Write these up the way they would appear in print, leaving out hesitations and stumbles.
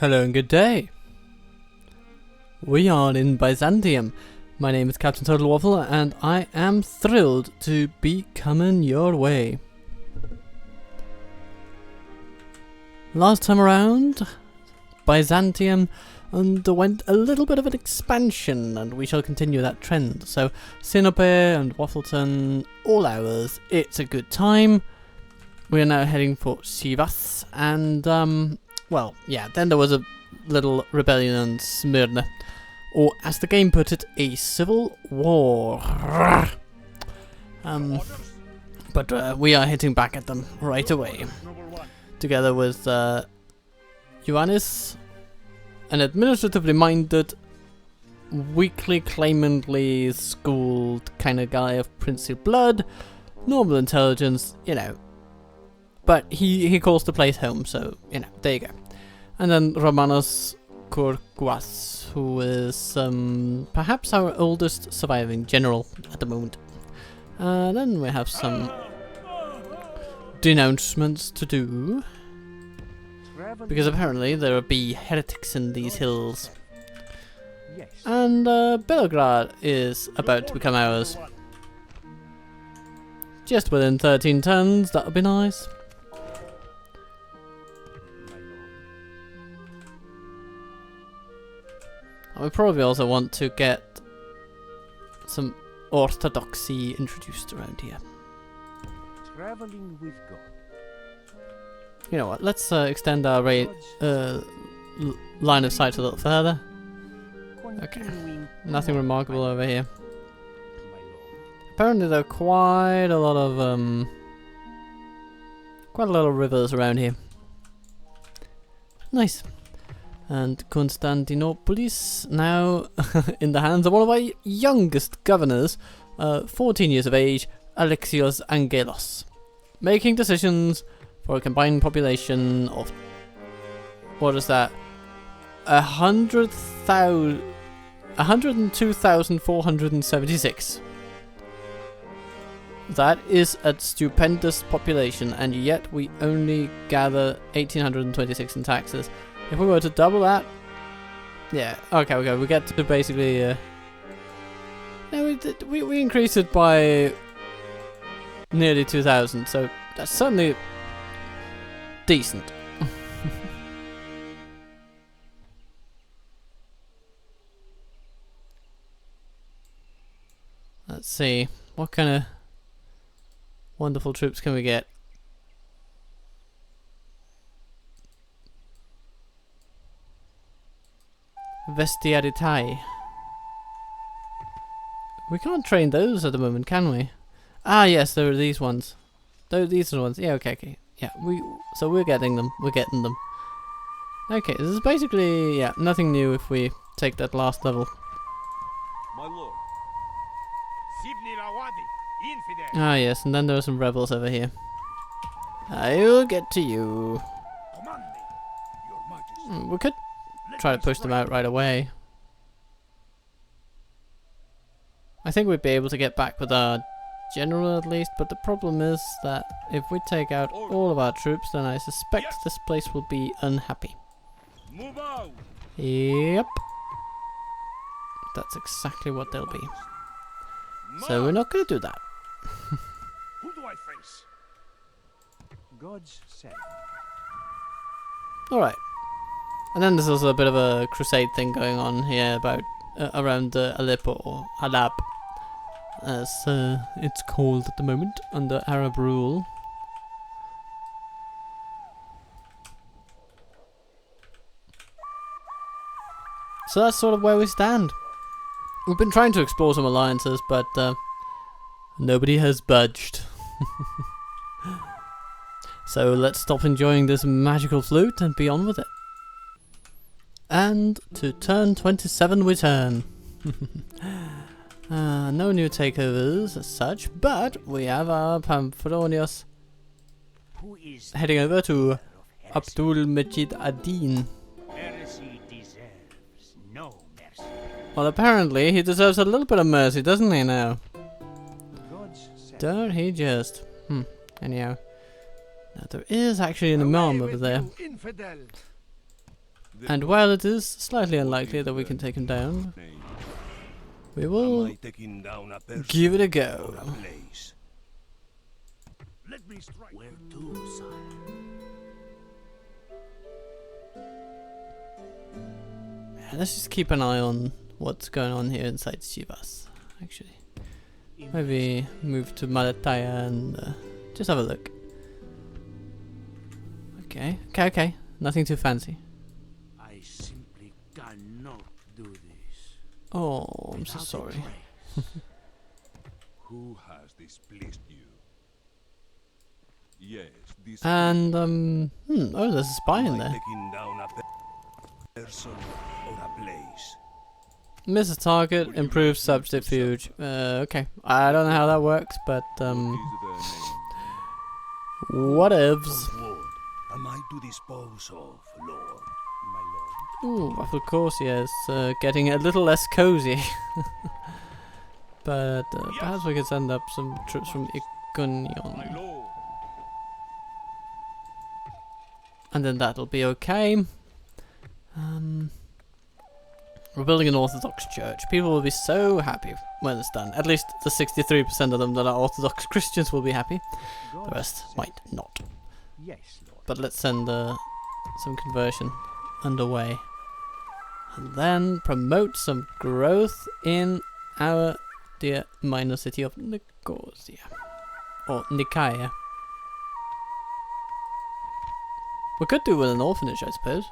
Hello and good day. We are in Byzantium. My name is Captain Total Waffle and I am thrilled to be coming your way. Last time around, Byzantium underwent a little bit of an expansion and we shall continue that trend. So Sinope and Waffleton, all ours, it's a good time. We are now heading for Sivas and well, yeah, then there was a little rebellion in Smyrna. Or, as the game put it, a civil war. But we are hitting back at them right away. Together with Ioannis, an administratively minded, weakly claimantly schooled kind of guy of princely blood, normal intelligence, you know. But he calls the place home, so, you know, there you go. And then Romanos Korkuas, who is perhaps our oldest surviving general at the moment. Then we have some denouncements to do, because apparently there will be heretics in these hills. And Belgrade is about to become ours. Just within 13 turns, that would be nice. We probably also want to get some orthodoxy introduced around here. Traveling with God. You know what? Let's extend our line of sight a little further. Okay, nothing remarkable over here. Apparently there are quite a lot of rivers around here. Nice. And Constantinopolis now in the hands of one of our youngest governors, 14 years of age, Alexios Angelos, making decisions for a combined population of, what is that, 102,476. That is a stupendous population, and yet we only gather 1,826 in taxes. If we were to double that, yeah, okay, we get to basically, we increased it by nearly 2,000, so that's certainly decent. Let's see, what kind of wonderful troops can we get? Vestiaritai. We can't train those at the moment, can we? Ah, yes, there are these ones. These are the ones. Yeah, okay. Yeah, so we're getting them. We're getting them. Okay, this is basically, yeah, nothing new if we take that last level. My lord. Ah, yes, and then there are some rebels over here. I'll get to you. We could try to push them out right away. I think we'd be able to get back with our general at least, but the problem is that if we take out all of our troops, then I suspect this place will be unhappy. Move out. Yep. That's exactly what they'll be. So we're not going to do that. Who do I face? God's sake. Alright. And then there's also a bit of a crusade thing going on here about around Aleppo, or Halab, as it's called at the moment, under Arab rule. So that's sort of where we stand. We've been trying to explore some alliances, but nobody has budged. So let's stop enjoying this magical flute and be on with it. And to turn 27 we turn. No new takeovers as such, but we have our Pamphilonios heading over to Abdul Majid ad-Din. Well, apparently he deserves a little bit of mercy, doesn't he now? Don't he just? Anyhow. Now there is actually an imam over there. And while it is slightly unlikely that we can take him down, we will give it a go. Let me strike. Where to, sire? Let's just keep an eye on what's going on here inside Chivas, actually. Maybe move to Malataya and just have a look. Okay. Nothing too fancy. I simply cannot do this. Oh, I'm so without a sorry. trace. Who has displeased you? Yes, this. And oh, there's a spy in there. Taking down a person or a place. Miss a target, improve subterfuge. Okay. I don't know how that works, but What is their name? whatevs. What am I to dispose of, Lord? My lord. Ooh, of course, yes. Getting a little less cozy. But perhaps we could send up some troops from My Iconion. lord. And then that'll be okay. We're building an Orthodox church. People will be so happy when it's done. At least the 63% of them that are Orthodox Christians will be happy. The rest might not. Yes, lord. But let's send some conversion underway. And then promote some growth in our dear minor city of Nicosia. Or Nicaea. We could do with an orphanage, I suppose.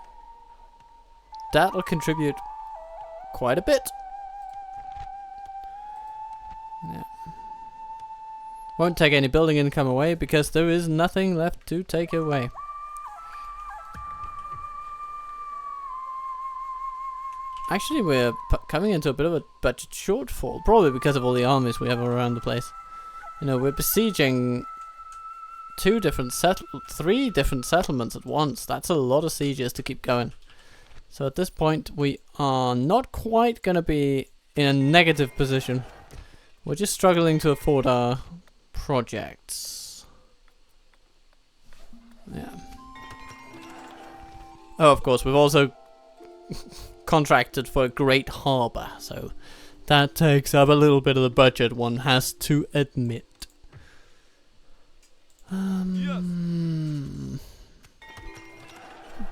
That'll contribute quite a bit. Yeah. Won't take any building income away because there is nothing left to take away. Actually, we're coming into a bit of a budget shortfall, probably because of all the armies we have around the place. You know, we're besieging three different settlements at once. That's a lot of sieges to keep going. So at this point, we are not quite going to be in a negative position. We're just struggling to afford our projects. Yeah. Oh, of course, we've also contracted for a great harbour, so that takes up a little bit of the budget, one has to admit.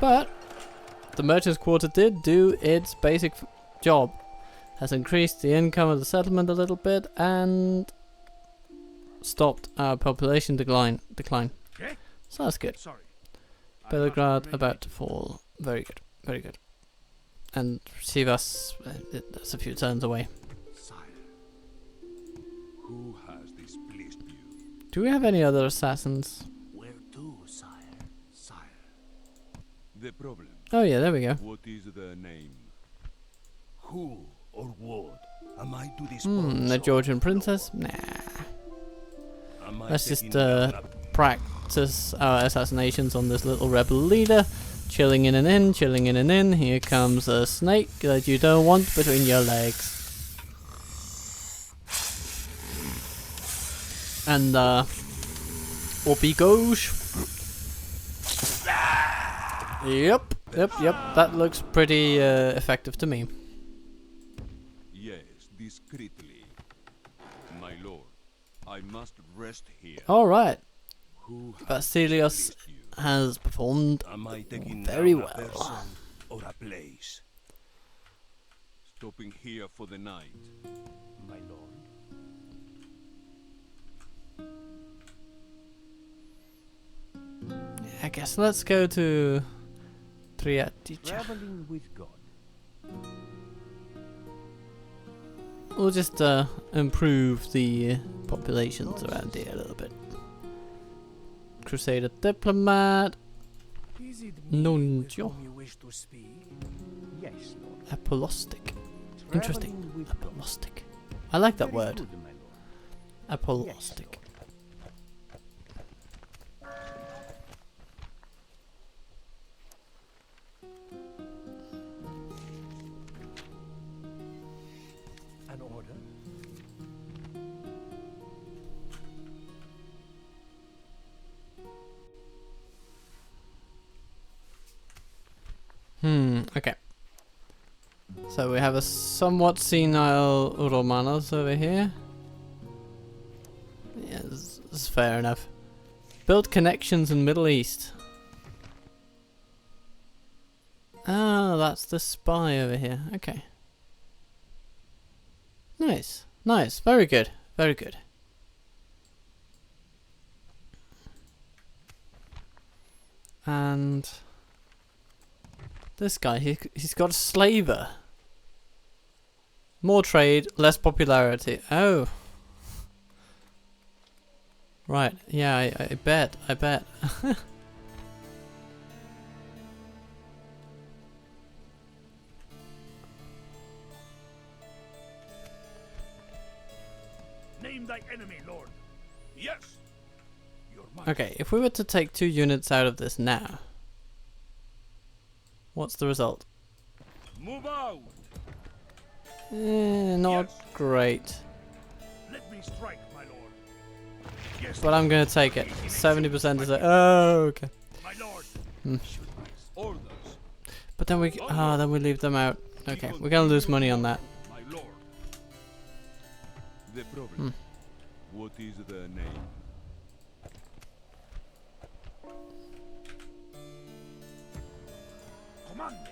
But the Merchants Quarter did do its basic job. Has increased the income of the settlement a little bit and stopped our population decline. Okay. So that's good. Sorry. Belgrade about to fall. Very good. Very good. And Sivas, that's a few turns away. Sire. Who has displeased you? Do we have any other assassins? Where to, sire? Sire. The problem. Oh yeah, there we go. What is their name? Who or what am I to dispose The of? Georgian princess? Nah. Am I Let's just taking down a practice our assassinations on this little rebel leader. Chilling in and in, chilling in and in. Here comes a snake that you don't want between your legs. And up he goes. Yep. That looks pretty effective to me. Yes, discreetly. My lord, I must rest here. Alright. Who has Vasilios displeased you? has performed Am I taking very down a well. person or a place? Stopping here for the night. My lord. I guess let's go to Triaticha. Traveling with God. We'll just improve the populations around here a little bit. Crusader diplomat. Is it Nuncio. you wish to speak? Yes, lord. Apolostic. Interesting. Traveling with God. Apolostic. I like that Very word. good, my lord. Apolostic. An order? Okay. So we have a somewhat senile Romanos over here. Yeah, this is fair enough. Build connections in Middle East. Ah, that's the spy over here. Okay. Nice. Nice. Very good. Very good. And this guy, he's got a slaver. More trade, less popularity. Oh. Right. Yeah, I bet. I bet. Name thy enemy, Lord. Yes. Your might. Okay, if we were to take 2 units out of this now, what's the result? Move out. Not Yes. great. Let me strike, my lord. Yes. But I'm gonna take it. 70% is a— oh, okay. My lord. Hmm. Orders. But then we then we leave them out. Okay, we're gonna lose money on that. My lord. The problem. What is the name? Command me.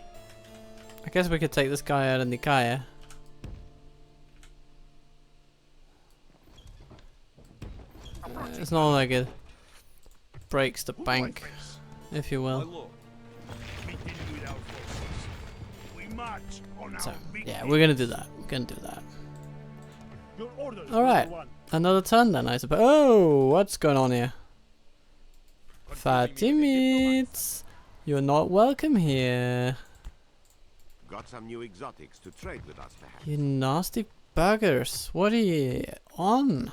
I guess we could take this guy out of Nikaya. It's not like it breaks the bank, if you My will. lord. Begin with our forces. We march on So our big yeah, we're gonna do that. We're gonna do that. Your orders, Alright, number one. another turn then, I suppose. Oh, what's going on here? Fatimids, you're not welcome here. Got some new exotics to trade with us, perhaps? You nasty buggers. What are you on?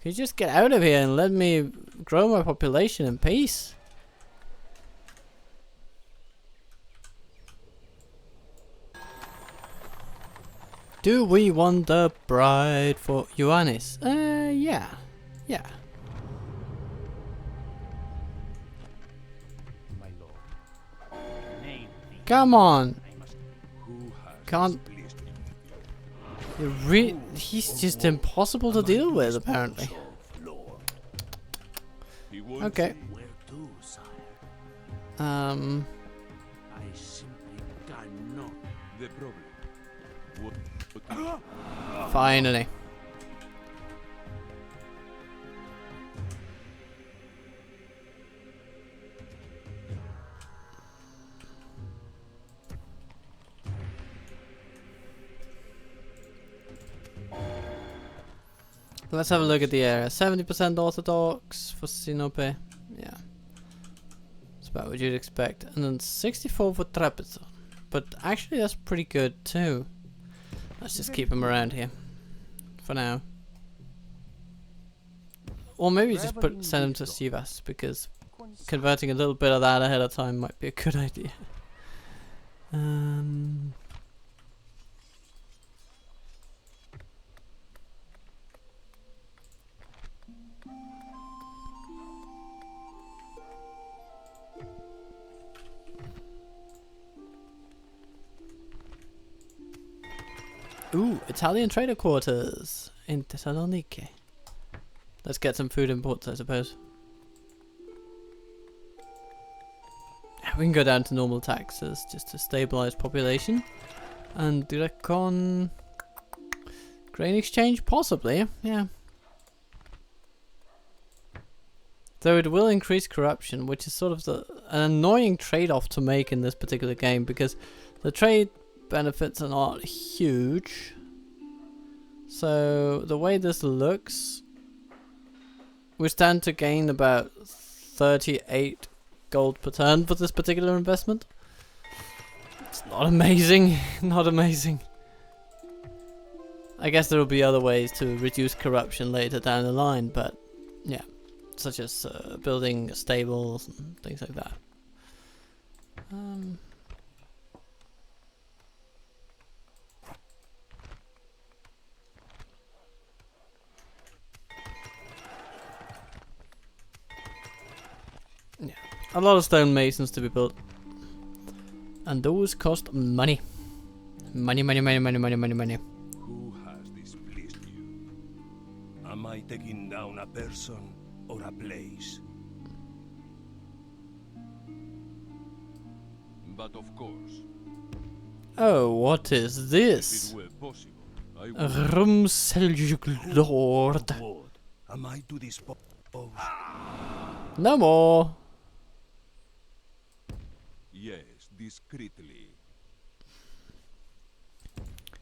Can you just get out of here and let me grow my population in peace? Do we want the bride for Ioannis? Yeah. Yeah. My lord. Name thee. Come on. I must. Who has Can't. displeased He's just impossible to deal with, apparently. Lord? He wants Okay. where to, sire? Um. I simply cannot. The problem. What? Finally. Let's have a look at the area. 70% Orthodox for Sinope. Yeah. That's about what you'd expect. And then 64 for Trapezon. But actually that's pretty good too. Let's just keep him around here. For now. Or maybe just send him to Sivas, because converting a little bit of that ahead of time might be a good idea. Ooh, Italian trader quarters in Thessaloniki. Let's get some food imports, I suppose. We can go down to normal taxes just to stabilize population. And Direcon grain exchange, possibly, yeah. Though it will increase corruption, which is sort of an annoying trade-off to make in this particular game, because the trade benefits are not huge. So the way this looks, we stand to gain about 38 gold per turn for this particular investment. It's not amazing, not amazing. I guess there will be other ways to reduce corruption later down the line, but yeah, such as building stables and things like that. Yeah, a lot of stone masons to be built. And those cost money. Money, money, money, money, money, money, money. Who has displeased you? Am I taking down a person or a place? But of course, Oh, what is if this? it were possible, I A would. room Seljuk Lord. What? Am I to dispose? No more. Yes, discreetly.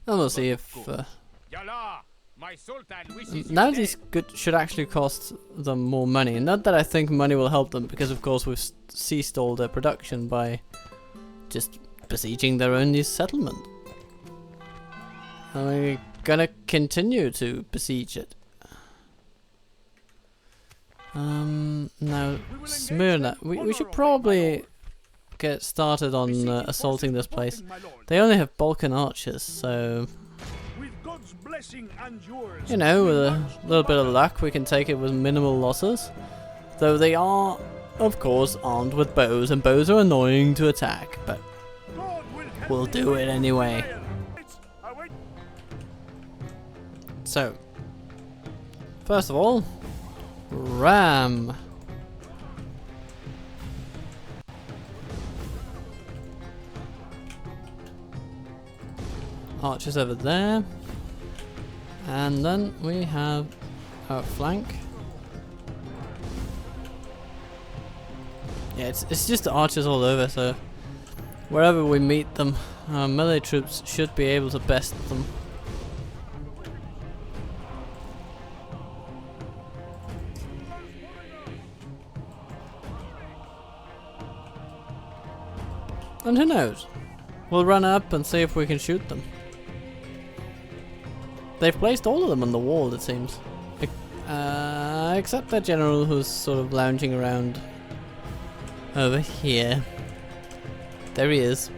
And we'll see if Yalla, my sultan wishes you now dead. these should actually cost them more money. Not that I think money will help them, because of course we've ceased all their production by just besieging their only settlement. And we're gonna continue to besiege it. Now Smyrna, we should probably get started on assaulting this place. They only have Balkan archers, so With God's blessing and yours. you know, with a little bit of luck, we can take it with minimal losses. Though they are, of course, armed with bows, and bows are annoying to attack, but we'll do it anyway. So, first of all, ram. Archers over there. And then we have our flank. Yeah, it's just archers all over, so wherever we meet them, our melee troops should be able to best them. And who knows? We'll run up and see if we can shoot them. They've placed all of them on the wall, it seems. Except that general who's sort of lounging around over here. There he is.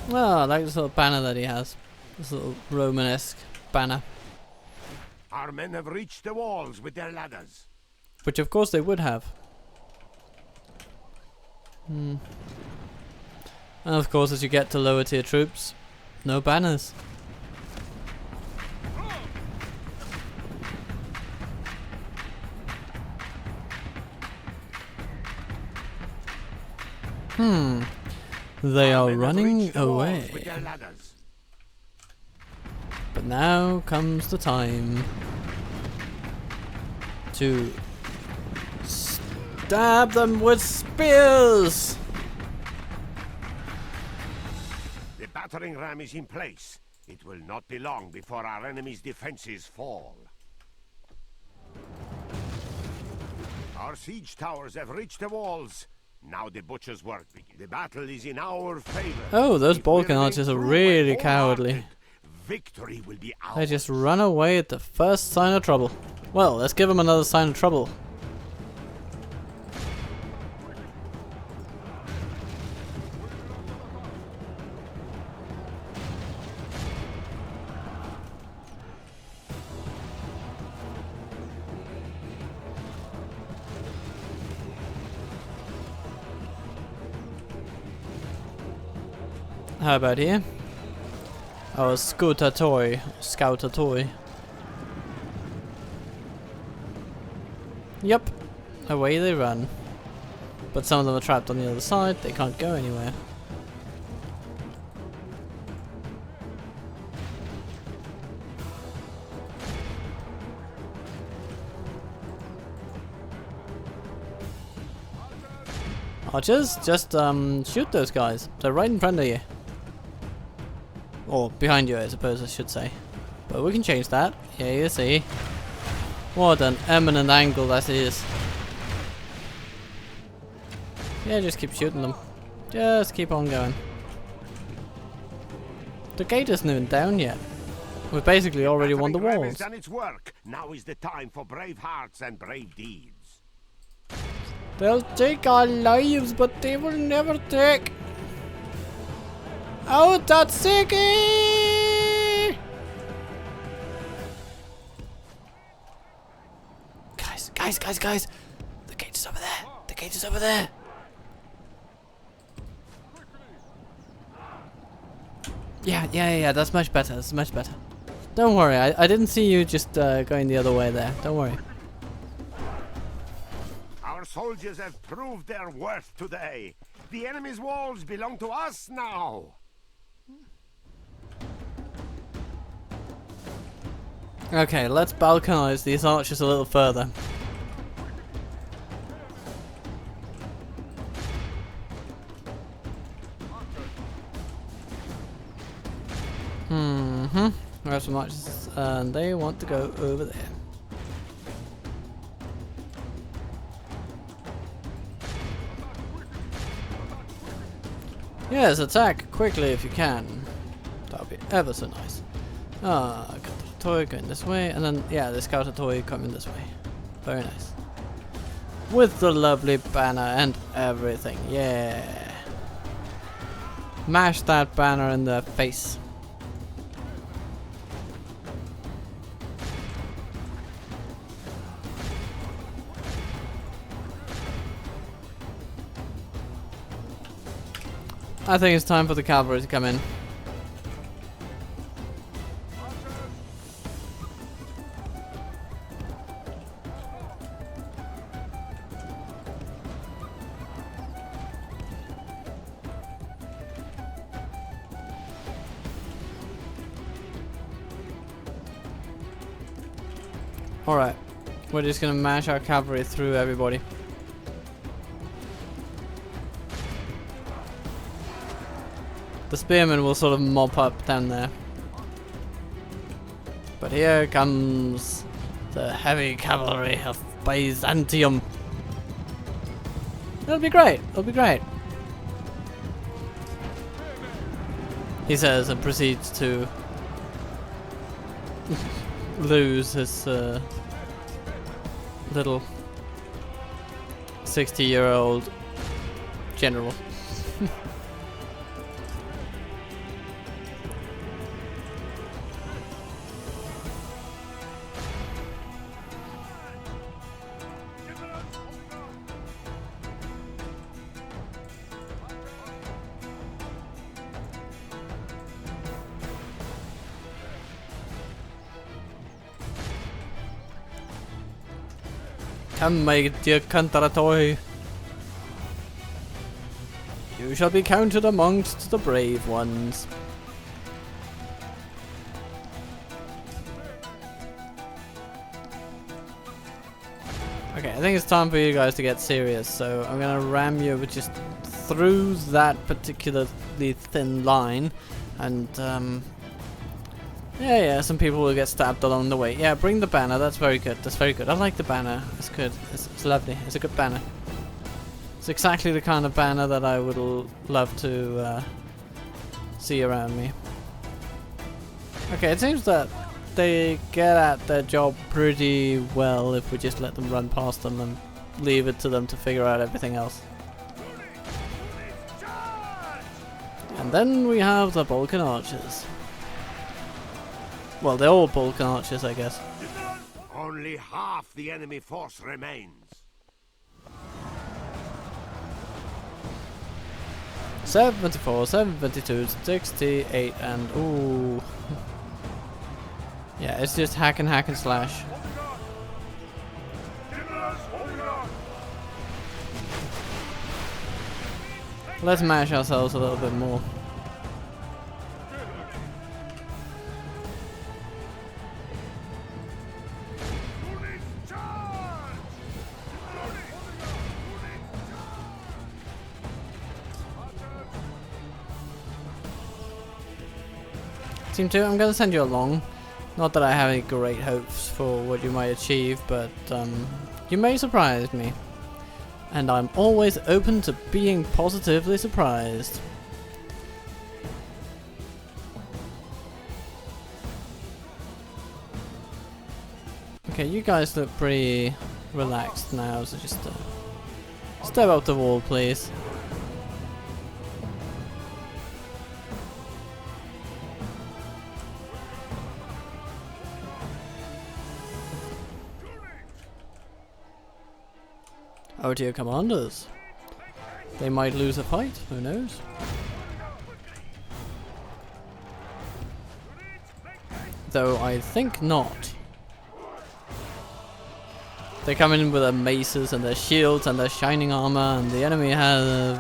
Oh, I like this little banner that he has. This little Romanesque banner. Our men have reached the walls with their ladders. Which of course they would have. And of course, as you get to lower tier troops, no banners. They Our are men have running reached the walls away. with their ladders. But now comes the time to stab them with spears. The battering ram is in place. It will not be long before our enemy's defenses fall. Our siege towers have reached the walls. Now the butcher's work begins. The battle is in our favor. Oh, those If Balkan we archers are remain really true and cowardly. wholehearted, victory will be ours. They just run away at the first sign of trouble. Well, let's give them another sign of trouble. How about here? Our scouter toy. Yep, away they run. But some of them are trapped on the other side, they can't go anywhere. Archers, just shoot those guys. They're right in front of you. Or behind you, I suppose I should say. But we can change that. Yeah, you see. What an eminent angle that is. Yeah, just keep shooting them. Just keep on going. The gate isn't even down yet. We've basically already won the Battering ram walls. has done its work. Now is the time for brave hearts and brave deeds. They'll take our lives, but they will never take our Tatsiki! Guys! The gate is over there! The gate is over there! Yeah, that's much better. That's much better. Don't worry, I didn't see you just going the other way there. Don't worry. Our soldiers have proved their worth today. The enemy's walls belong to us now. Okay, let's balkanize these archers a little further. We have some archers, and they want to go over there. Yes, attack quickly if you can. That would be ever so nice. Got the toy going this way, and then yeah, the scouter toy coming this way. Very nice. With the lovely banner and everything, yeah. Mash that banner in the face. I think it's time for the cavalry to come in. Alright, we're just gonna mash our cavalry through everybody. The spearmen will sort of mop up down there. But here comes the heavy cavalry of Byzantium. It'll be great, it'll be great. He says and proceeds to lose his little 60-year-old general. Come, my dear Cantaratoi. You shall be counted amongst the brave ones. Okay, I think it's time for you guys to get serious, so I'm gonna ram you with just through that particularly thin line, and yeah, some people will get stabbed along the way. Yeah, bring the banner. That's very good. That's very good. I like the banner. It's good. It's lovely. It's a good banner. It's exactly the kind of banner that I would love to see around me. Okay, it seems that they get at their job pretty well if we just let them run past them and leave it to them to figure out everything else. And then we have the Balkan archers. Well, they're all Balkan archers, I guess. Only half the enemy force remains. 724, 722, 68, and ooh. Yeah, it's just hack and slash. Let's mash ourselves a little bit more. Team 2, I'm going to send you along. Not that I have any great hopes for what you might achieve, but you may surprise me. And I'm always open to being positively surprised. Okay, you guys look pretty relaxed now, so just Step up the wall, please. Over to your commanders. They might lose a fight, who knows? Though I think not. They come in with their maces and their shields and their shining armor, and the enemy have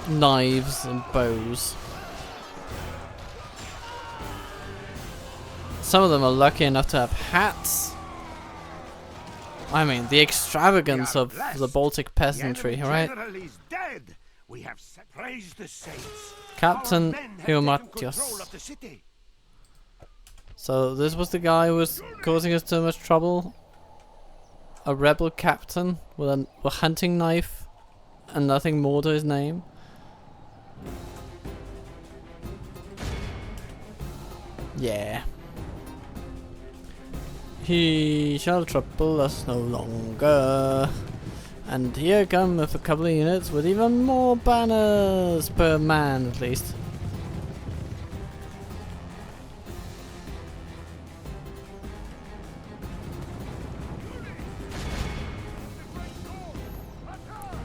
knives and bows. Some of them are lucky enough to have hats. I mean, the extravagance of the Baltic peasantry, right? We have praised the saints. Captain Eumatios. So this was the guy who was causing us so much trouble? A rebel captain with a hunting knife and nothing more to his name? Yeah. He shall trouble us no longer. And here come with a couple of units with even more banners per man at least.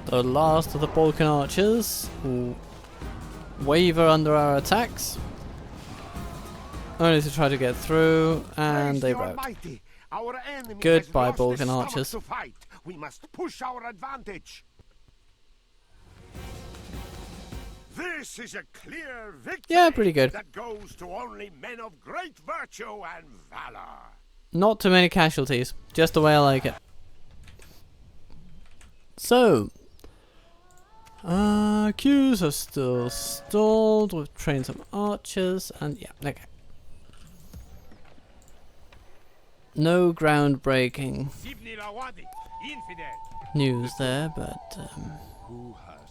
The last of the Balkan archers will waver under our attacks, only to try to get through, and they rout. Goodbye, Balkan archers. We must push our advantage. This is a clear victory. Yeah, pretty good. That goes to only men of great virtue and valor. Not too many casualties, just the way I like it. So, queues are still stalled. We've trained some archers, and yeah, okay. No groundbreaking news there, but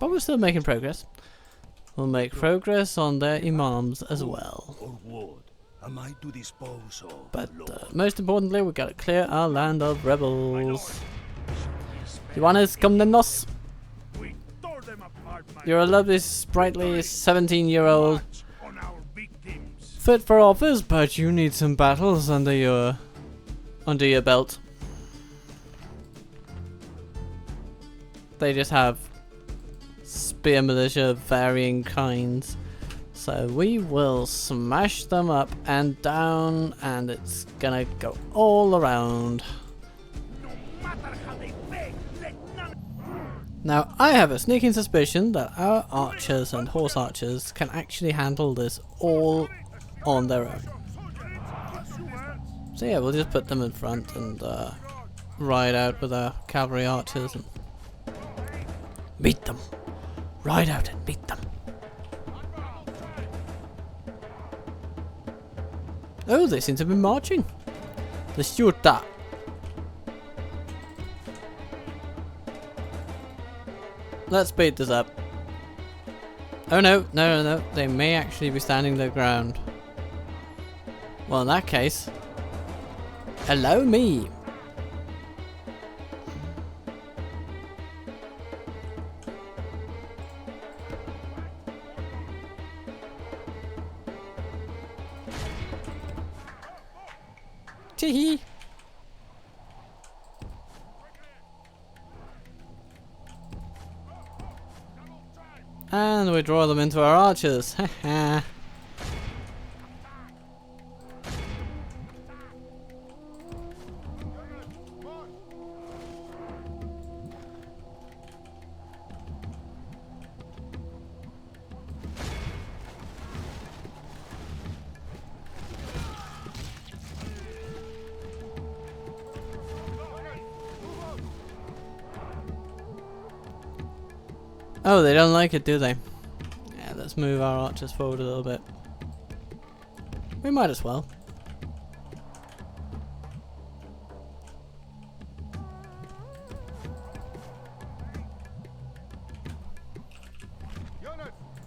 we're still making progress. We'll make progress on their imams as well. But most importantly, we gotta clear our land of rebels. Ioannis, Komnenos! You're a lovely, sprightly 17-year-old, fit for office, but you need some battles under your belt. They just have spear militia of varying kinds, so we will smash them up and down, and it's gonna go all around. Now, I have a sneaking suspicion that our archers and horse archers can actually handle this all on their own. So yeah, we'll just put them in front and ride out with our cavalry archers and beat them. Ride out and beat them. Oh, they seem to be marching. Let's shoot that. Let's beat this up. Oh no, no, no, no. They may actually be standing their ground. Well, in that case, allow me. Tee-hee. And we draw them into our archers. Haha. Oh, they don't like it, do they? Yeah, let's move our archers forward a little bit. We might as well.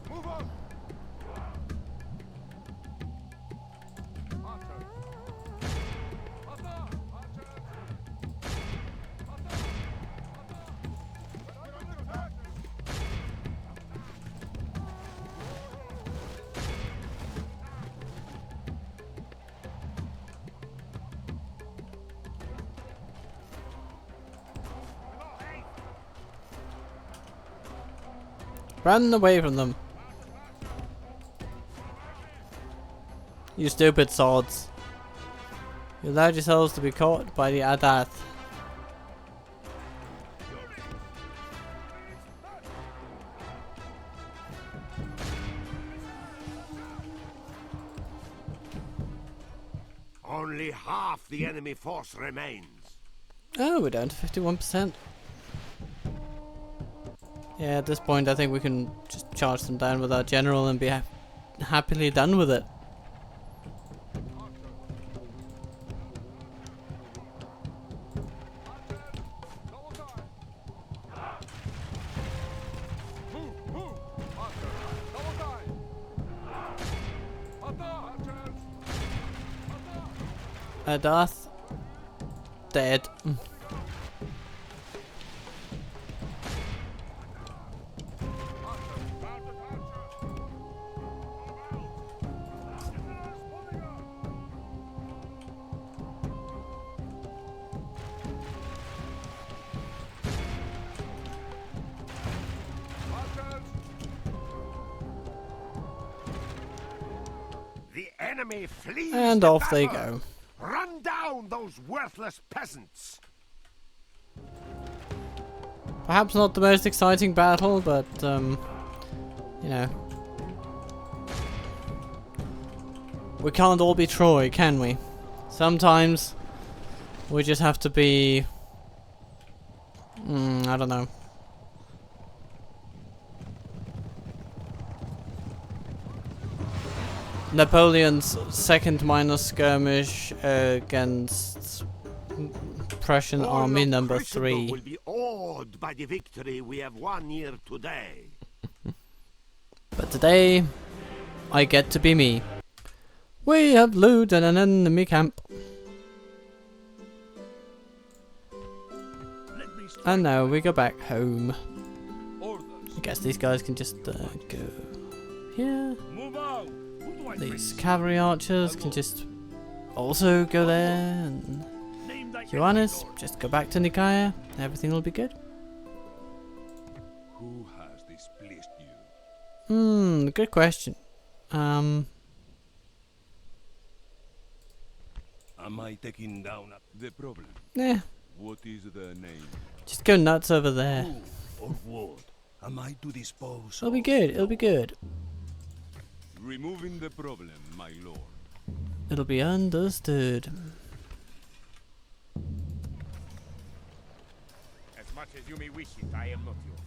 Move on. Run away from them. You stupid swords. You allowed yourselves to be caught by the Adath. Only half the enemy force remains. Oh, we're down to 51%. Yeah, at this point I think we can just charge them down with our general and be happily done with it. Adath dead. The enemy flees. And the off they battle. go. Run down those worthless peasants. Perhaps not the most exciting battle, but you know, we can't all be Troy, can we? Sometimes we just have to be, I don't know. Napoleon's second minor skirmish against Prussian All army of number Christendom 3. will be awed by the victory we have won here today. But today, I get to be me. We have looted an enemy camp. And now we go back home. I guess these guys can just go here. Move out. Who do I These face? cavalry archers can just also go there. And Name thy Johannes, enemy, Lord. just go back to Nicaea. Everything will be good. Who has displeased you? Good question. Am I taking down the problem? What is the name? Just go nuts over there. Who or what am I to dispose It'll be of? good. It'll be good. Removing the problem, my lord. It'll be understood. As much as you may wish it, I am not yours.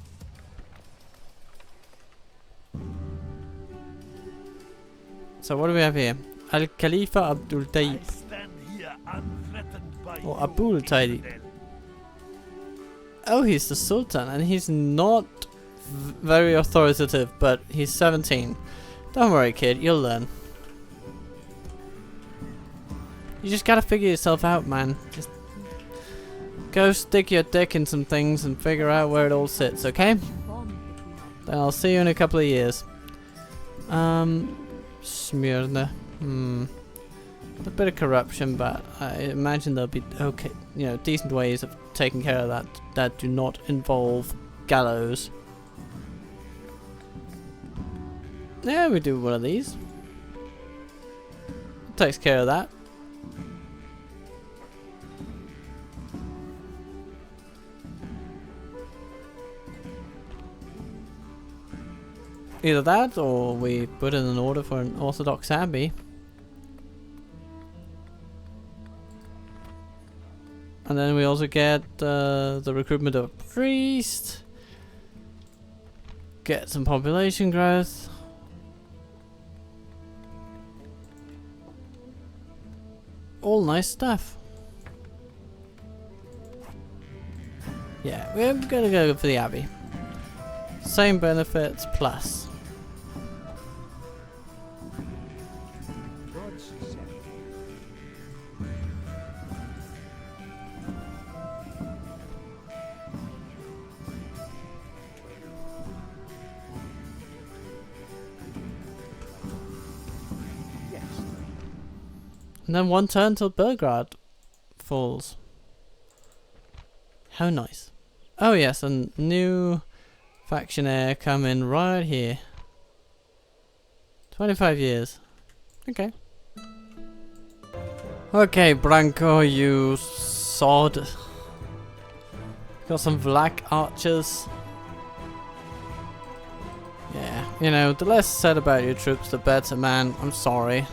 So what do we have here? Al Khalifa Abdul Tayyib. stand here unthreatened by Or Abul Tayyib. Oh, he's the Sultan, and he's not very authoritative, but he's 17. Don't worry, kid, you'll learn. You just gotta figure yourself out, man. Just go stick your dick in some things and figure out where it all sits, okay? Then I'll see you in a couple of years. Smyrna. A bit of corruption, but I imagine there'll be okay, you know, decent ways of taking care of that that do not involve gallows. Yeah, we do one of these. Takes care of that. Either that, or we put in an order for an Orthodox abbey. And then we also get the recruitment of a priest. Get some population growth. All nice stuff. Yeah, we're gonna go for the abbey. Same benefits plus. And then one turn till Belgrade falls. How nice. Oh yes, and new Factionaire coming right here. 25 years. Okay. Okay, Branko, you sod. Got some black archers. Yeah, you know, the less said about your troops, the better, man. I'm sorry.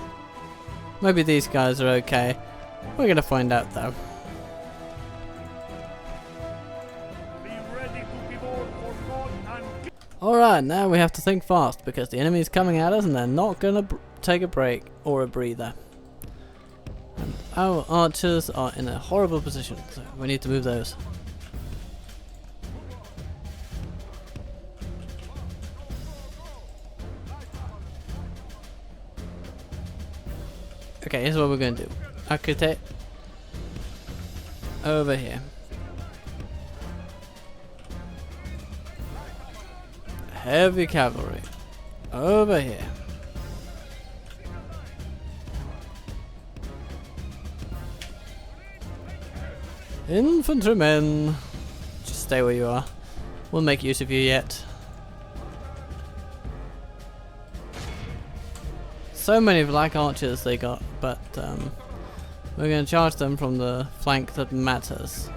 Maybe these guys are okay. We're gonna find out, though. Be ready to give all for God and Alright, now we have to think fast, because the enemy's coming at us and they're not gonna take a break or a breather. And our archers are in a horrible position, so we need to move those. Okay, here's what we're going to do. Architect over here. Heavy cavalry over here. Infantrymen, just stay where you are. We'll make use of you yet. So many black archers they got, but we're going to charge them from the flank that matters.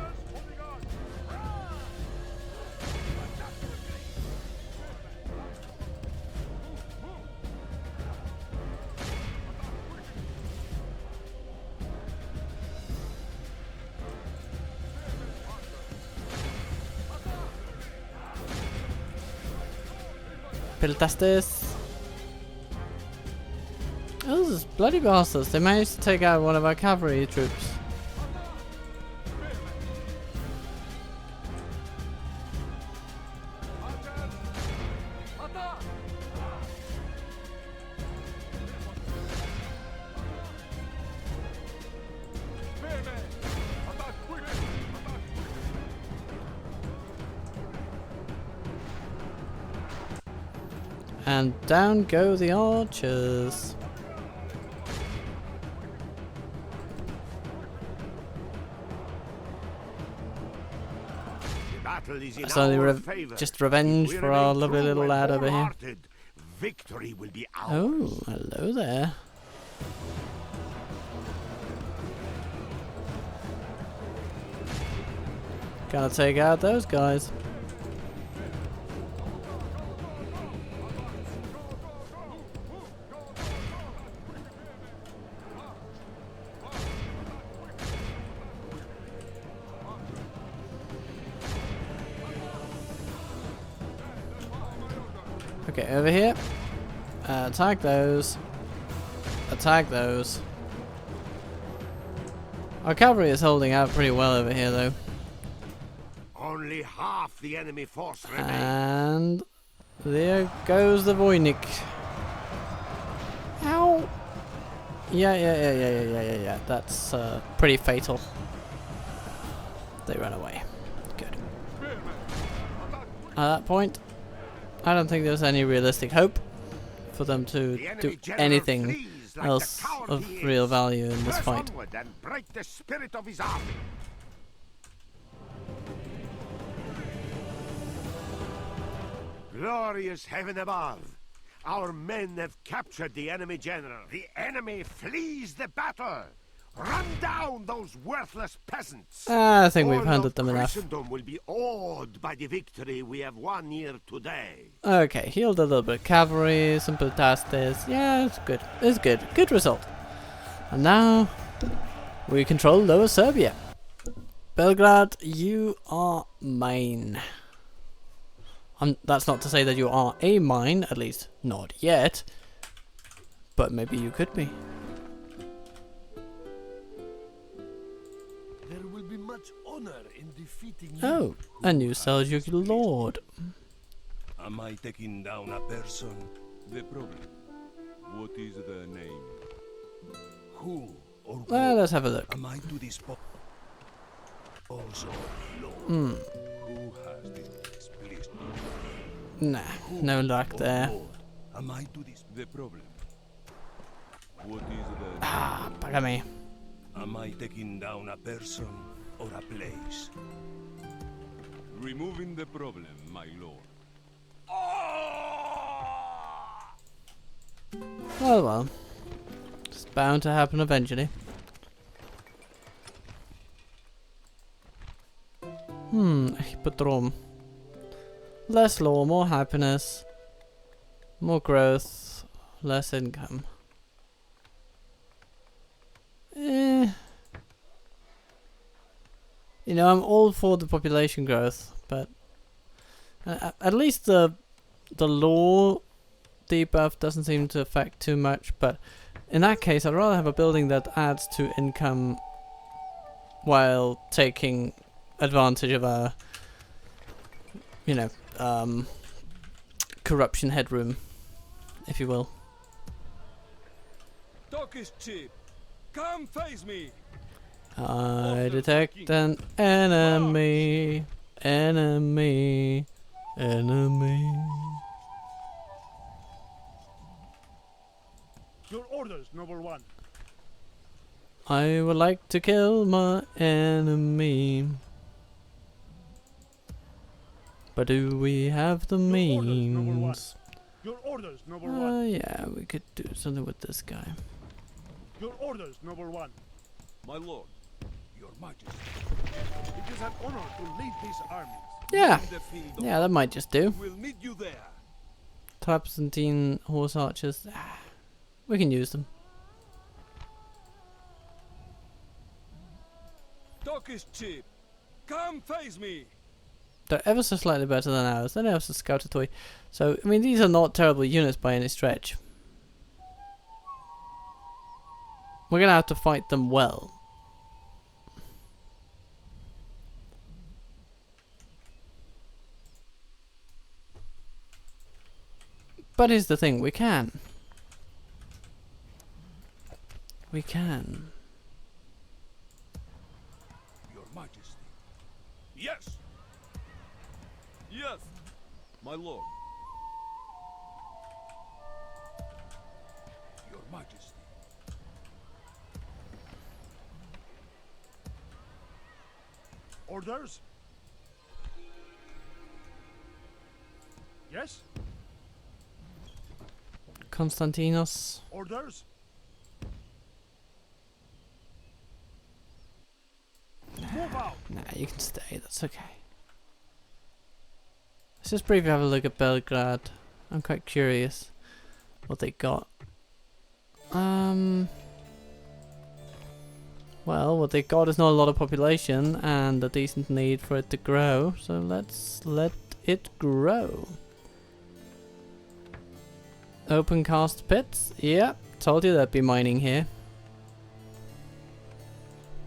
Peltastes. Oh, those bloody bastards. They managed to take out one of our cavalry troops. And down go the archers. That's only just revenge for our lovely little lad over here. Victory will be ours. Oh, hello there. Gotta take out those guys. Okay, over here. Attack those. Attack those. Our cavalry is holding out pretty well over here, though. Only half the enemy force remains. And there goes the Voynich. Ow! Yeah. That's pretty fatal. They run away. Good. At that point, I don't think there's any realistic hope for them to do anything else of real value in this fight. And break the spirit of his army. Glorious heaven above! Our men have captured the enemy general. The enemy flees the battle. Run down those worthless peasants. I think we've handled them enough. Christendom will be awed by the victory we have won here today. Okay, healed a little bit of cavalry, some Peltastes. Yeah, it's good. It's good. Good result. And now we control Lower Serbia. Belgrade, you are mine. That's not to say that you are a mine, at least not yet. But maybe you could be. There will be much honor in defeating you. Oh, a new Seljuk lord. Am I taking down a person? The problem. What is the name? Who or what Well, let's have a look. am I to dispose of, Lord? Who has displeased you? Nah, no luck Or there. Lord, am I to The problem. What is the name? Ah, bugger me. Am I taking down a person or a place? Removing the problem, my lord. Oh well. It's bound to happen eventually. Hippodrome. Less law, more happiness, more growth, less income. You know, I'm all for the population growth, but at least the law debuff doesn't seem to affect too much. But in that case, I'd rather have a building that adds to income while taking advantage of our, you know, corruption headroom, if you will. Talk is cheap. Come face me. I detect an enemy, enemy, enemy. Your orders, noble one. I would like to kill my enemy. But do we have the means? Your orders, noble one. Yeah, we could do something with this guy. Your orders, noble one. My lord, your majesty. It is an honor to lead these armies. Yeah, In the field of yeah, that might just do. We'll meet you there. Byzantine horse archers. We can use them. Talk is cheap. Come face me. They're ever so slightly better than ours. Then they have some scouter toy. So, I mean, these are not terrible units by any stretch. We're gonna have to fight them well. But here's the thing, we can. We can. Your majesty. Yes. Yes. My lord. Your majesty. Orders? Yes? Konstantinos. Orders? Move out! Nah, you can stay, that's okay. Let's just briefly have a look at Belgrade. I'm quite curious what they got. Well, what they got is not a lot of population and a decent need for it to grow, so let's let it grow. Open cast pits? Yep, told you there'd be mining here.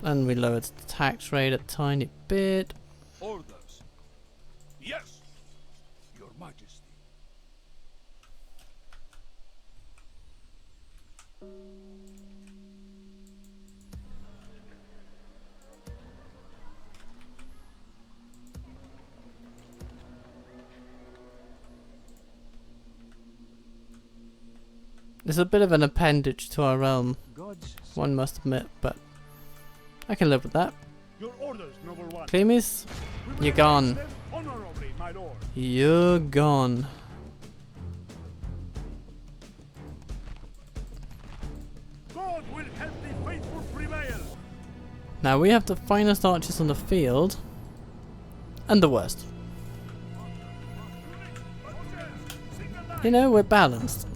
And we lowered the tax rate a tiny bit. Orders. Yes. Your majesty. It's a bit of an appendage to our realm, Gods. one must admit, but I can live with that. Your orders, noble one. Clemis, We will you're gone. advance them honorably, my lord. You're gone. God will help the faithful prevail. Now we have the finest archers on the field, and the worst. You know, we're balanced.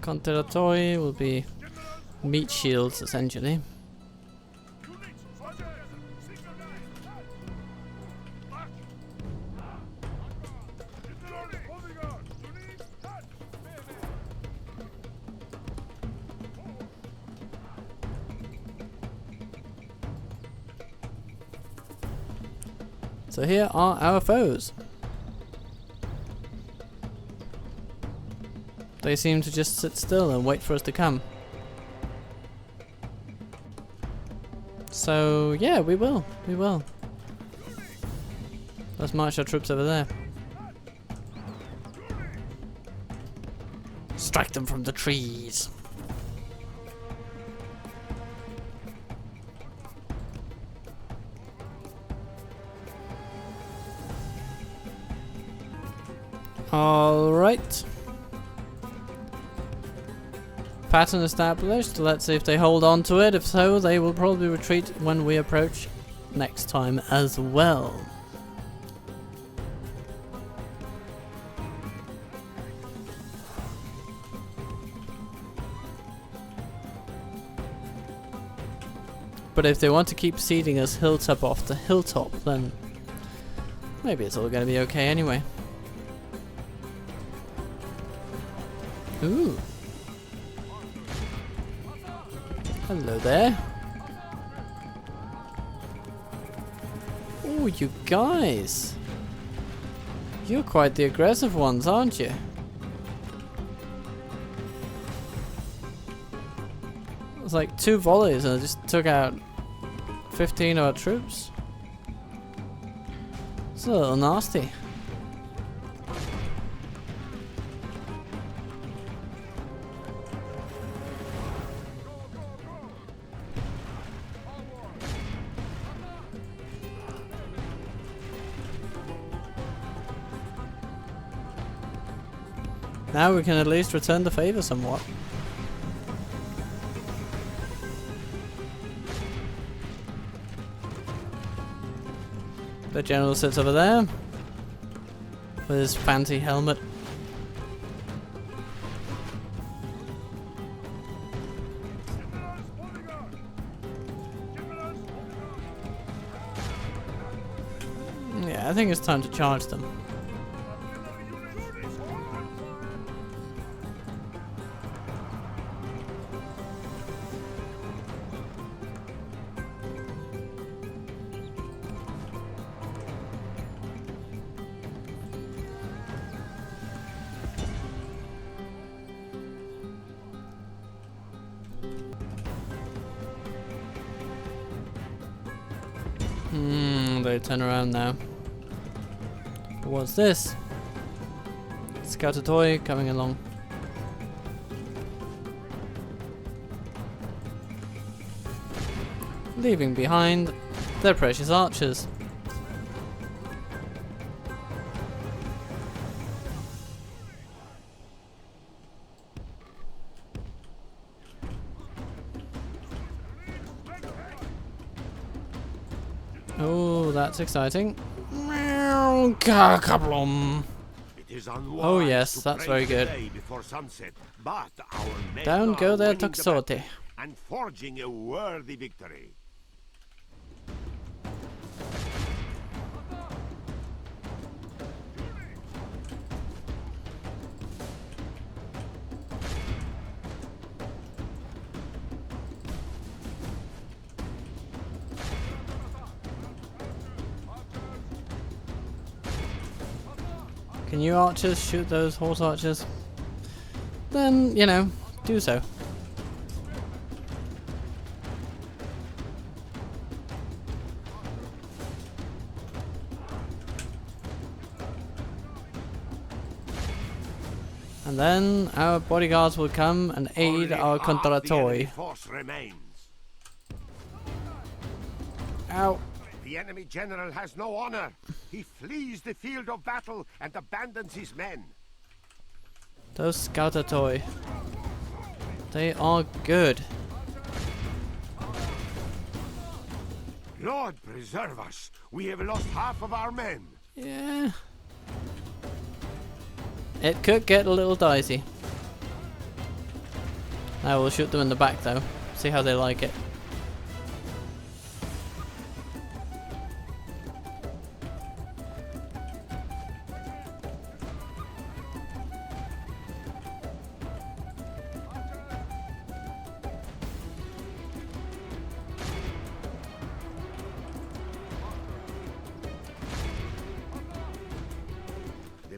Conteratoi will be meat shields, essentially. So here are our foes. They seem to just sit still and wait for us to come. So yeah, we will. We will. Let's march our troops over there. Strike them from the trees. Alright. Pattern established. Let's see if they hold on to it. If so, they will probably retreat when we approach next time as well. But if they want to keep seeding us hilltop off the hilltop, then maybe it's all going to be okay anyway. Ooh. Hello there. Oh, you guys. You're quite the aggressive ones, aren't you? It was like 2 volleys and I just took out 15 of our troops. It's a little nasty. Now we can at least return the favour somewhat. The general sits over there with his fancy helmet. Yeah, I think it's time to charge them. They turn around now. But what's this? Scouter toy coming along. Leaving behind their precious archers. Oh, that's exciting. Oh yes, that's very good. Sunset, but our men Down go are there, winning the Toxote. battle and forging a worthy victory. Can you archers shoot those horse archers? Then, you know, do so. And then our bodyguards will come and aid our contratoi. Ow. The enemy general has no honor. He flees the field of battle and abandons his men. Those scouter toy. They are good. Lord preserve us. We have lost half of our men. Yeah. It could get a little dicey. Now we'll shoot them in the back though. See how they like it.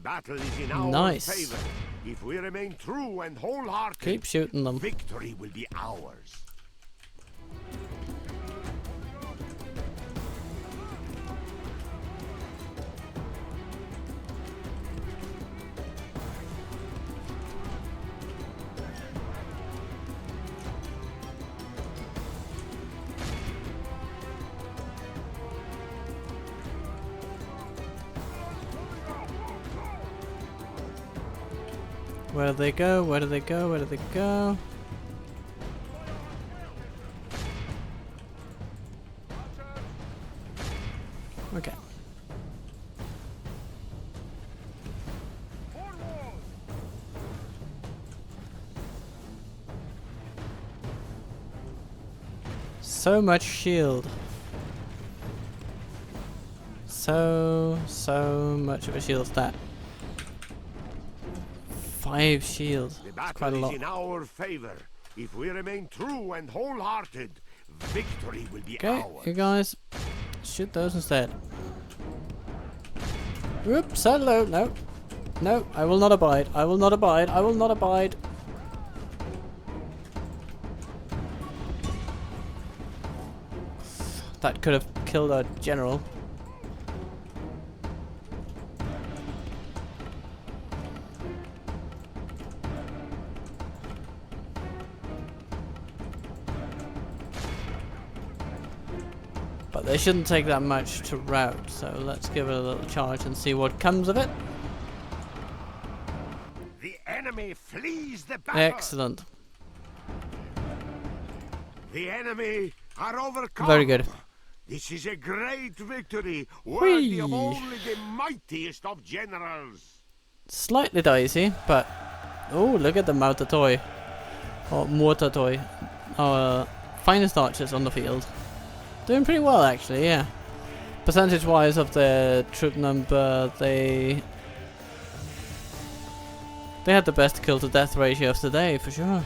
Battle is in our favor. If we remain true and wholehearted, keep shooting them. Victory will be ours. Where do they go? Where do they go? Where do they go? Okay. So much shield. So much of a shield stat. 5 shields. The That's quite a battle lot. is in our favor. If we remain true and wholehearted, victory will be Okay, ours. you guys, shoot those instead. Oops, hello, no. No, I will not abide. I will not abide. I will not abide. That could have killed our general. But they shouldn't take that much to rout, so let's give it a little charge and see what comes of it. The enemy flees the battle. Excellent. The enemy are overcome. Very good. This is a great victory, worthy of Whee! only the mightiest of generals. Slightly dicey, but... Oh, look at the mortar toy. Or mortar toy. Our finest archers on the field. Doing pretty well, actually, yeah. Percentage-wise of their troop number, they had the best kill-to-death ratio of the day, for sure.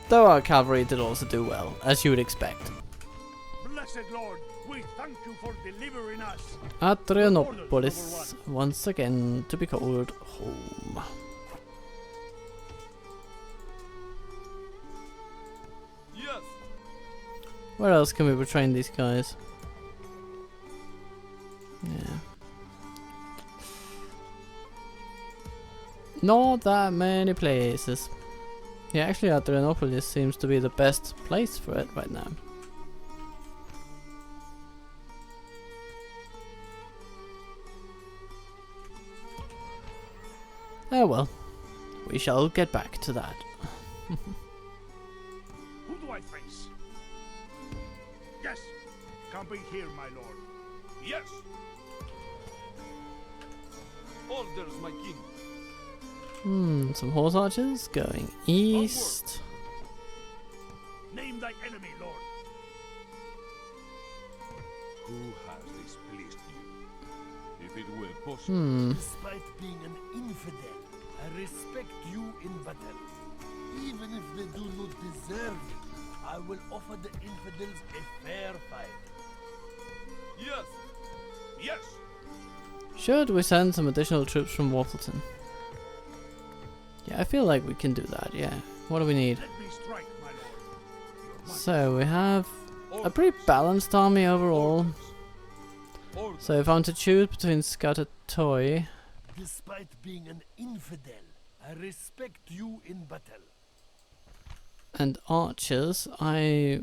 Though our cavalry did also do well, as you would expect. Blessed Lord, we thank you for delivering us. Adrianopolis, once again to be called home. Yes. Where else can we retrain these guys? Yeah. Not that many places. Yeah, actually Adrianopolis seems to be the best place for it right now. Oh well, we shall get back to that. Who do I face? Yes, camping here, my lord. Yes. Orders, my king. Some horse archers going east. Name thy enemy, lord. Who has displeased you? If it were possible. Despite being an infidel, I respect you in battle. Even if they do not deserve it, I will offer the infidels a fair fight. Yes. Yes. Should we send some additional troops from Waffleton? Yeah, I feel like we can do that, yeah. What do we need? Let me strike, my lord. So, we have a pretty balanced army overall. Orders. So if I want to choose between Scouter Toy... Despite being an infidel, I respect you in battle. and archers, I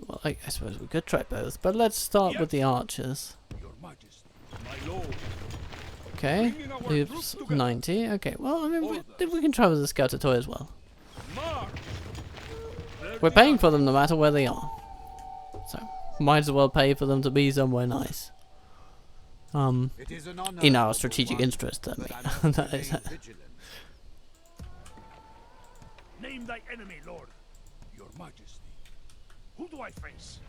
suppose we could try both, but let's start with the archers. Your Majesty, my lord. Okay, Bringing our oops, troops together. 90. Okay, well, I mean, we can try with the Scouter Toy as well. March. We're paying for them no matter where they are, so might as well pay for them to be somewhere nice. In our strategic interest, I mean. That is, Name thy enemy, lord. Your Majesty. Who do I face?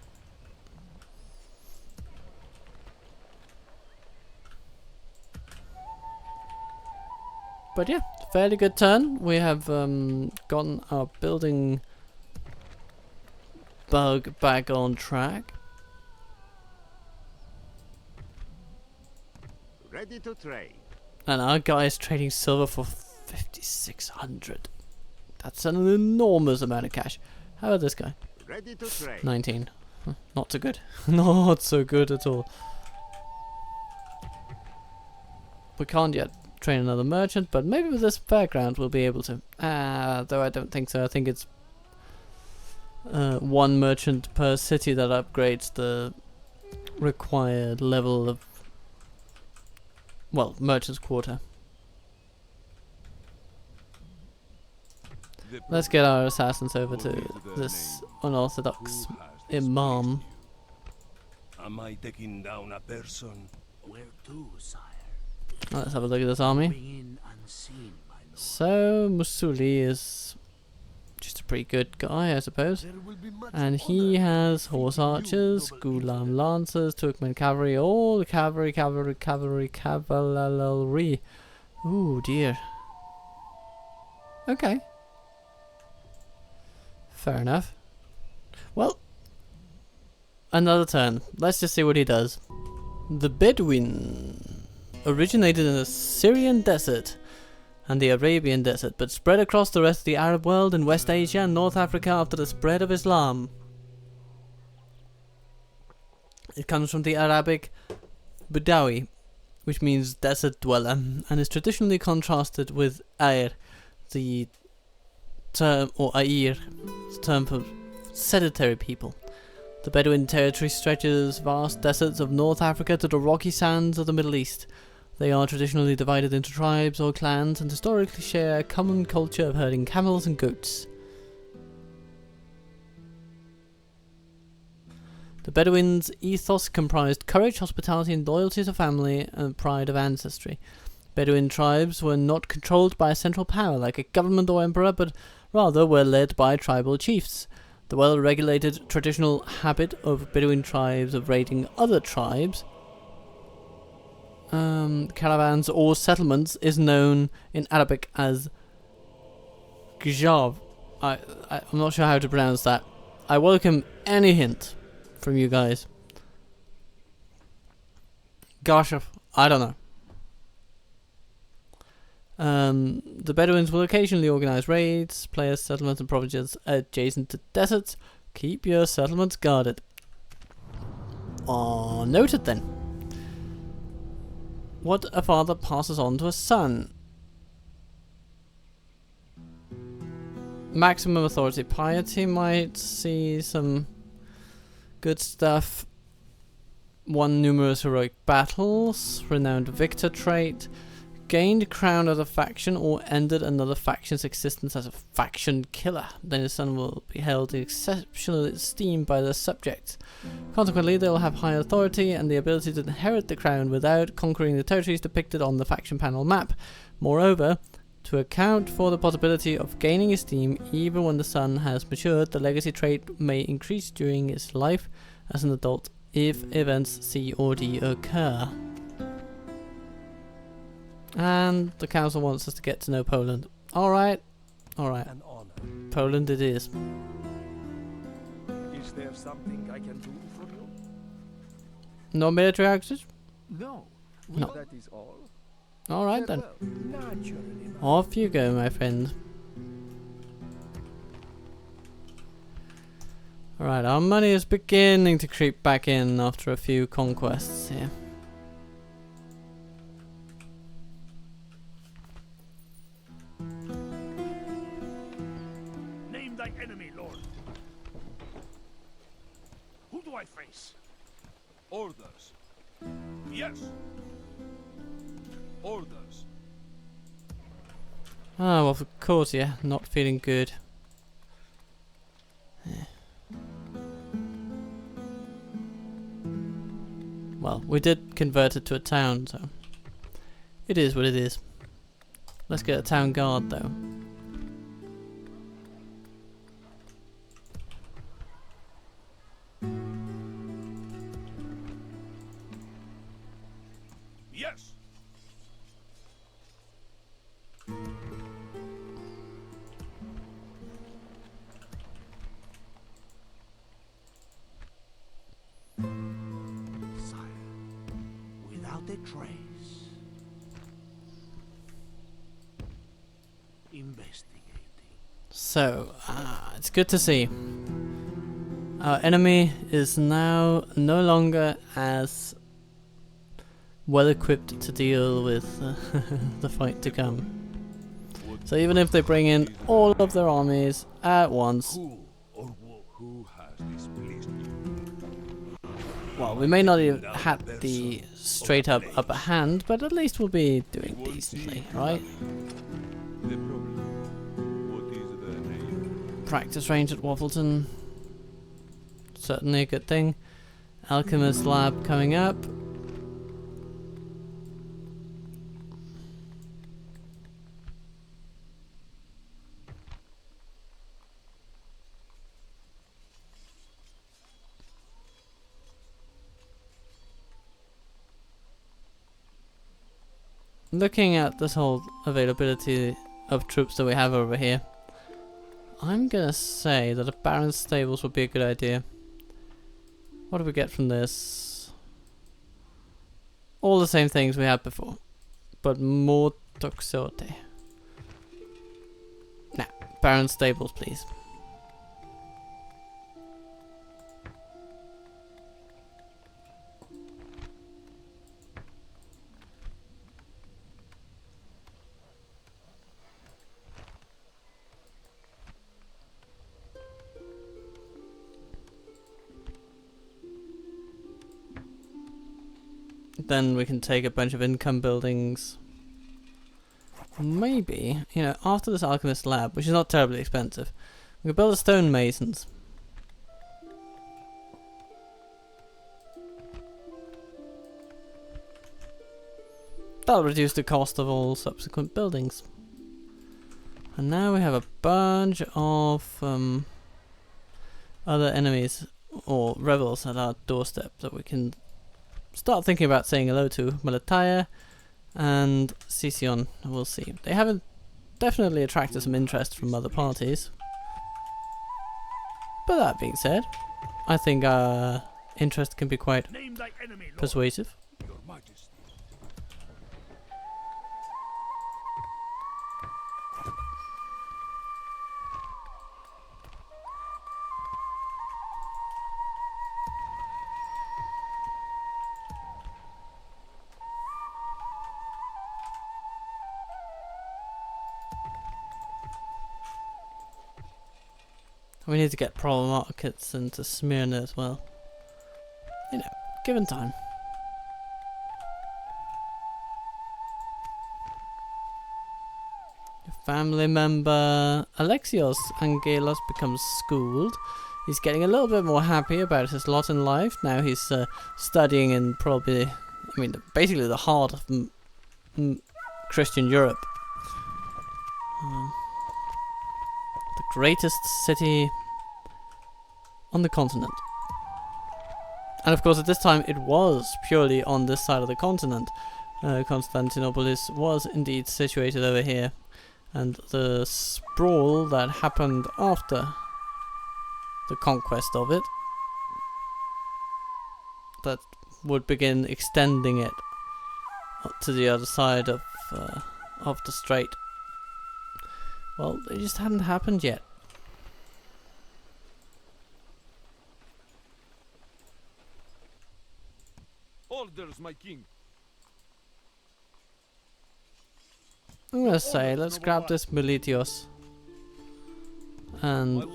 but yeah, fairly good turn. We have gotten our building bug back on track. Ready to trade. And our guy is trading silver for 5,600. That's an enormous amount of cash. How about this guy? Ready to trade. 19. Not so good. Not so good at all. We can't yet train another merchant, but maybe with this fairground we'll be able to. Though I don't think so. I think it's one merchant per city that upgrades the required level of well, merchant's quarter. Let's get our assassins over to this unorthodox imam. Am I taking down a person? Where to, sire? Let's have a look at this army. Coming in unseen, my lord. So Musuli is just a pretty good guy, I suppose. There will be much And he honor has in horse defeating you, archers, noble Gulam infidel. lancers, Turkmen cavalry, all the cavalry. Ooh dear. Okay. Fair enough. Well, another turn. Let's just see what he does. The Bedouin originated in the Syrian desert and the Arabian desert, but spread across the rest of the Arab world in West Asia and North Africa after the spread of Islam. It comes from the Arabic Badawi, which means desert dweller, and is traditionally contrasted with Air, the term, or Air, the term for sedentary people. The Bedouin territory stretches vast deserts of North Africa to the rocky sands of the Middle East. They are traditionally divided into tribes or clans and historically share a common culture of herding camels and goats. The Bedouins' ethos comprised courage, hospitality and loyalty to family and pride of ancestry. Bedouin tribes were not controlled by a central power like a government or emperor, but rather were led by tribal chiefs. The well-regulated traditional habit of Bedouin tribes of raiding other tribes, caravans or settlements, is known in Arabic as Gjav. I'm not sure how to pronounce that. I welcome any hint from you guys. Gashaf, I don't know. The Bedouins will occasionally organize raids, place settlements and provinces adjacent to deserts. Keep your settlements guarded. Noted then. What a father passes on to a son. Maximum authority. Piety might see some good stuff. Won numerous heroic battles. Renowned victor trait. Gained crown of the faction or ended another faction's existence as a faction killer. Then his son will be held in exceptional esteem by their subjects. Consequently, they will have high authority and the ability to inherit the crown without conquering the territories depicted on the faction panel map. Moreover, to account for the possibility of gaining esteem even when the son has matured, the legacy trait may increase during his life as an adult if events C or D occur. And the council wants us to get to know Poland. Alright. An honor. Poland it is. Is there something I can do for you? No military access? No. No. That is all. Alright then. Naturally, my Off you go, my friend. Alright, our money is beginning to creep back in after a few conquests here. Name thy enemy, Lord. Who do I face? Orders. Yes. Orders. Ah, well, of course, yeah. Not feeling good. Well, we did convert it to a town, so it is what it is. Let's get a town guard, though. Yes. sire, without a trace. Investigating. So, it's good to see. Our enemy is now no longer as well equipped to deal with the fight to come. So even if they bring in all of their armies at once, Who or who has displeased you? Well, we may not have had the straight up upper hand, but at least we'll be doing decently, right? Practice range at Waffleton. Certainly a good thing. Alchemist lab coming up. Looking at this whole availability of troops that we have over here, I'm gonna say that a Baron's Stables would be a good idea. What do we get from this? All the same things we had before, but more Toxote. Now, Baron's Stables, please. Then we can take a bunch of income buildings. Maybe, you know, after this alchemist lab, which is not terribly expensive, we can build a stonemasons. That'll reduce the cost of all subsequent buildings. And now we have a bunch of other enemies or rebels at our doorstep that we can start thinking about saying hello to. Malataya and Sicyon, we'll see. They haven't definitely attracted some interest from other parties. But that being said, I think our interest can be quite persuasive. Your Majesty. We need to get problem markets into Smyrna as well. You know, given time. Your family member Alexios Angelos becomes schooled. He's getting a little bit more happy about his lot in life. Now he's studying in probably, I mean, basically the heart of Christian Europe. The greatest city on the continent. And of course at this time it was purely on this side of the continent. Constantinople was indeed situated over here, and the sprawl that happened after the conquest of it, that would begin extending it to the other side of the strait. Well, it just hadn't happened yet. Orders, my king. I'm gonna say, let's grab this Militios and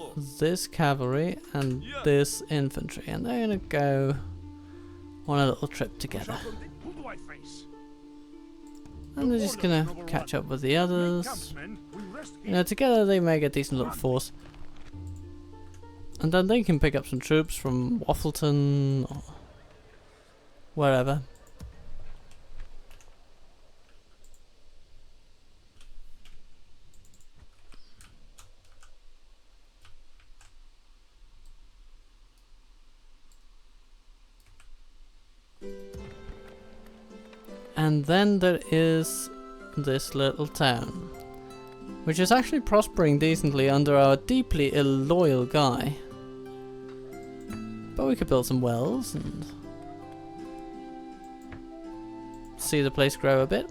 this cavalry and this infantry, and they're gonna go on a little trip together. Who do I face? And they're just gonna catch up with the others. You know, together they make a decent little force. And then they can pick up some troops from Waffleton or wherever. And then there is this little town, which is actually prospering decently under our deeply illoyal guy. But we could build some wells and see the place grow a bit.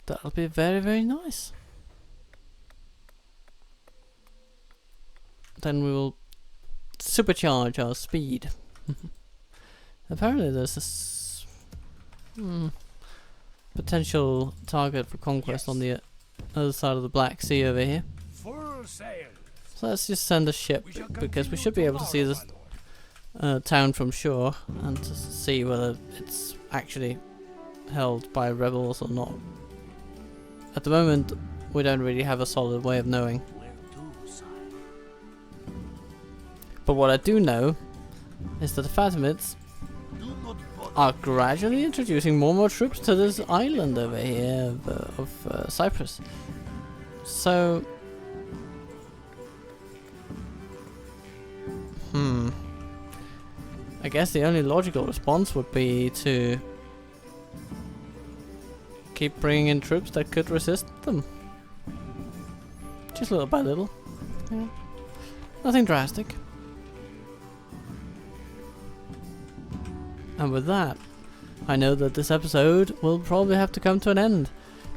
That'll be very, very nice. Then we will supercharge our speed. Apparently there's this potential target for conquest on the other side of the Black Sea over here. Full sail. So let's just send a ship, We shall because we continue should be able to see tomorrow, this my lord. town from shore and to see whether it's actually held by rebels or not. At the moment, we don't really have a solid way of knowing. Where to, sire? But what I do know is that the Fatimids Do not bother. are gradually introducing more and more troops to this island over here of Cyprus. So, I guess the only logical response would be to keep bringing in troops that could resist them. Just little by little. Yeah. Nothing drastic. And with that, I know that this episode will probably have to come to an end.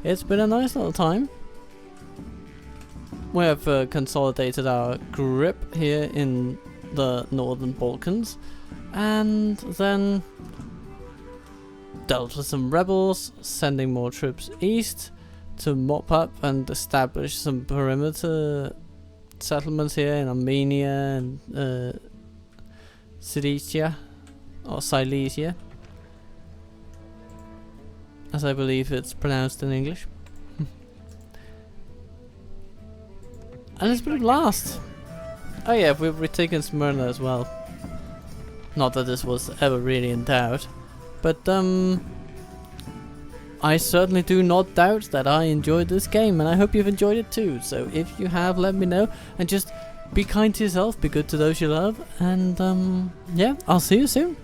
It's been a nice little time. We have consolidated our grip here in the Northern Balkans, and then dealt with some rebels, sending more troops east to mop up and establish some perimeter settlements here in Armenia and Cilicia, or Silesia, as I believe it's pronounced in English. And it's been a blast. Oh yeah, we've retaken Smyrna as well. Not that this was ever really in doubt, but I certainly do not doubt that I enjoyed this game, and I hope you've enjoyed it too. So if you have, let me know, and just be kind to yourself, be good to those you love, and yeah, I'll see you soon.